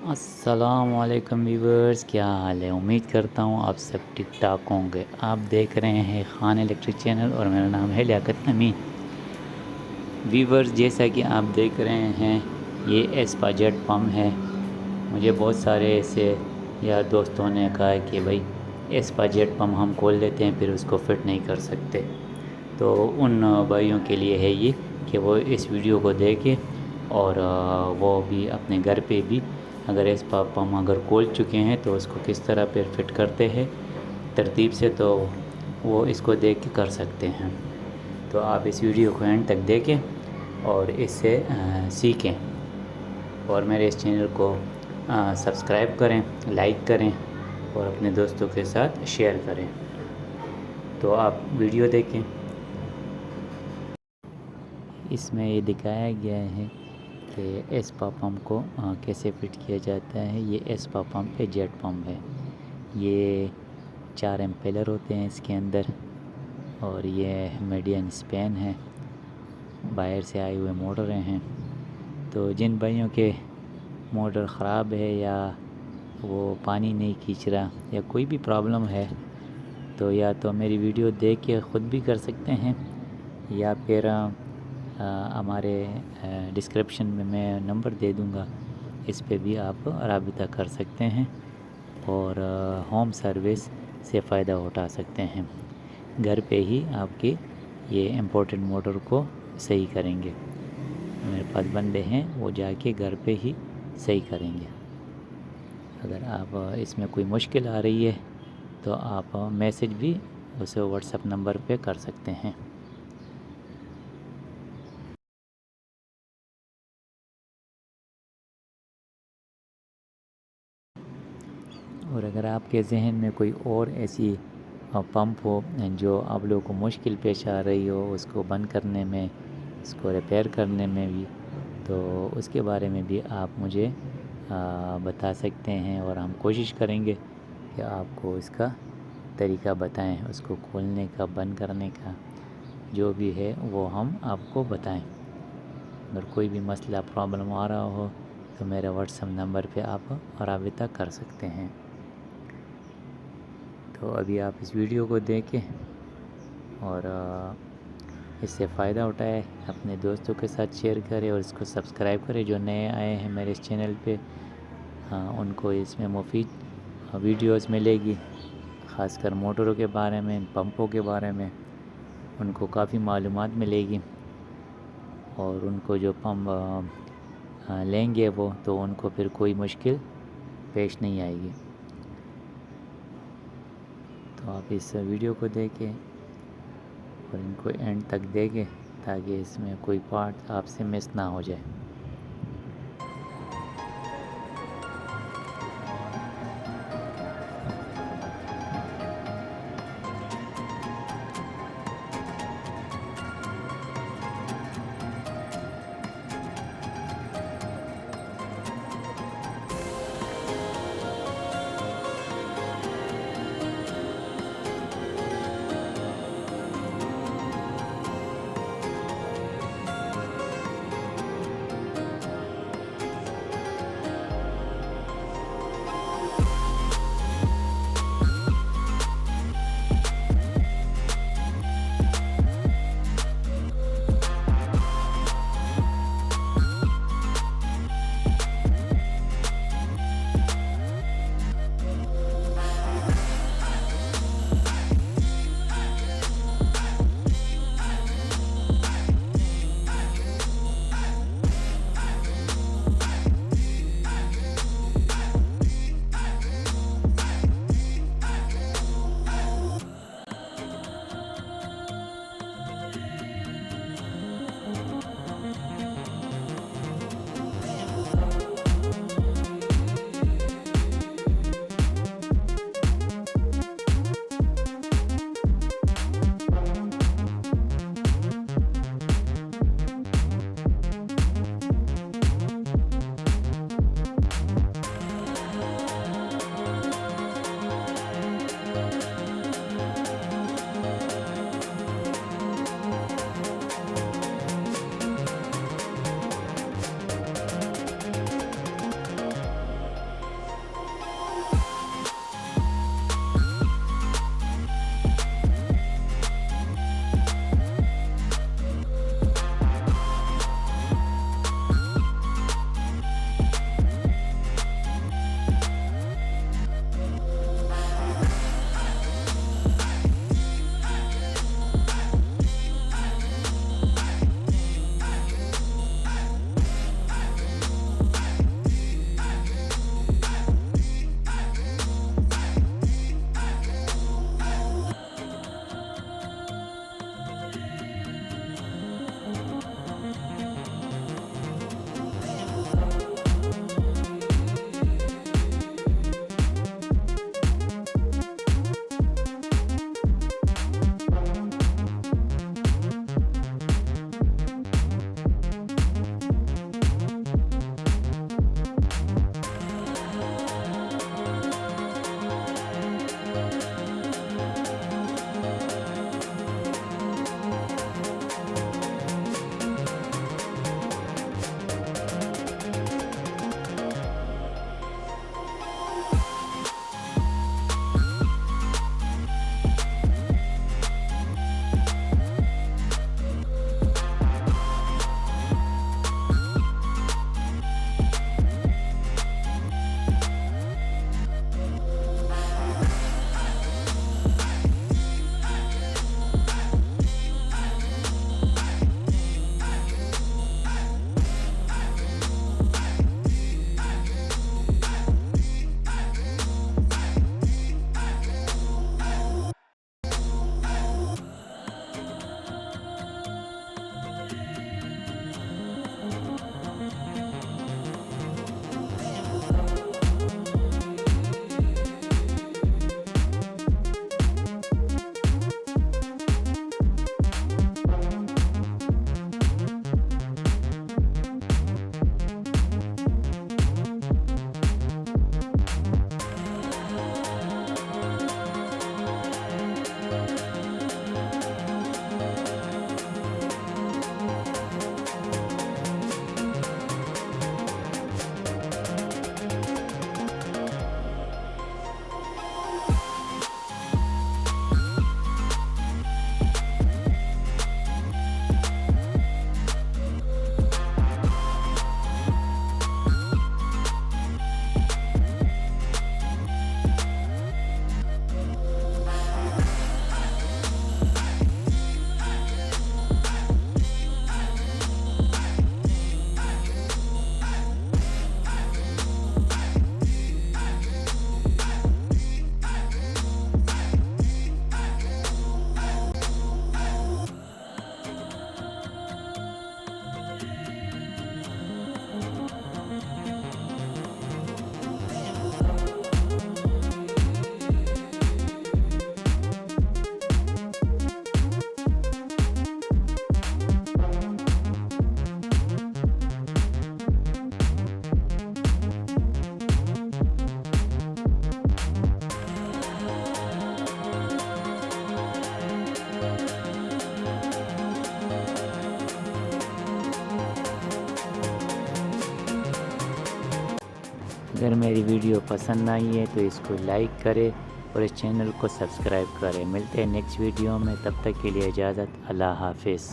अस्सलामुअलैकुम व्यूवर्स, क्या हाल है। उम्मीद करता हूँ आप सब ठीक ठाक होंगे। आप देख रहे हैं खान इलेक्ट्रिक चैनल और मेरा नाम है लियाकत अमीन। व्यूवर्स, जैसा कि आप देख रहे हैं ये एस्पा जेट पम्प है। मुझे बहुत सारे ऐसे यार दोस्तों ने कहा है कि भाई एस्पा जेट पम्प हम खोल लेते हैं फिर उसको फिट नहीं कर सकते। तो उन भाइयों के लिए है ये कि वो इस वीडियो को देखें और वो भी अपने घर पे भी अगर एस्पा पम्प अगर खोल चुके हैं तो उसको किस तरह फिर फिट करते हैं तरतीब से, तो वो इसको देख के कर सकते हैं। तो आप इस वीडियो को एंड तक देखें और इससे सीखें और मेरे इस चैनल को सब्सक्राइब करें, लाइक करें और अपने दोस्तों के साथ शेयर करें। तो आप वीडियो देखें। इसमें ये दिखाया गया है कि एस्पा पम्प को कैसे फिट किया जाता है। ये एस्पा पम्प है, जेट पम्प है। ये 4 एम्पेलर होते हैं इसके अंदर और ये मीडियम स्पैन है। बाहर से आए हुए मोटर हैं। तो जिन भाइयों के मोटर ख़राब है या वो पानी नहीं खींच रहा या कोई भी प्रॉब्लम है तो या तो मेरी वीडियो देख के ख़ुद भी कर सकते हैं या फिर हमारे डिस्क्रिप्शन में मैं नंबर दे दूँगा, इस पे भी आप राबिता कर सकते हैं और होम सर्विस से फ़ायदा उठा सकते हैं। घर पे ही आपकी ये इम्पोर्टेंट मोटर को सही करेंगे। मेरे पास बंदे हैं, वो जाके घर पे ही सही करेंगे। अगर आप इसमें कोई मुश्किल आ रही है तो आप मैसेज भी उसे व्हाट्सएप नंबर पे कर सकते हैं। और अगर आपके जहन में कोई और ऐसी पंप हो जो आप लोगों को मुश्किल पेश आ रही हो उसको बंद करने में, उसको रिपेयर करने में भी, तो उसके बारे में भी आप मुझे बता सकते हैं और हम कोशिश करेंगे कि आपको इसका तरीका बताएं, उसको खोलने का, बंद करने का, जो भी है वो हम आपको बताएं। अगर कोई भी मसला प्रॉब्लम आ रहा हो तो मेरे व्हाट्सएप नंबर पे आप राबिता कर सकते हैं। तो अभी आप इस वीडियो को देखें और इससे फ़ायदा उठाएं, अपने दोस्तों के साथ शेयर करें और इसको सब्सक्राइब करें। जो नए आए हैं मेरे इस चैनल पे उनको इसमें मुफीद वीडियोस मिलेगी, ख़ासकर मोटरों के बारे में, पंपों के बारे में उनको काफ़ी मालूमात मिलेगी और उनको जो पंप लेंगे वो तो उनको फिर कोई मुश्किल पेश नहीं आएगी। तो आप इस वीडियो को देखें और इनको एंड तक देखें ताकि इसमें कोई पार्ट आपसे मिस ना हो जाए। अगर मेरी वीडियो पसंद आई है तो इसको लाइक करें और इस चैनल को सब्सक्राइब करें। मिलते हैं नेक्स्ट वीडियो में, तब तक के लिए इजाज़त। अल्लाह हाफिज़।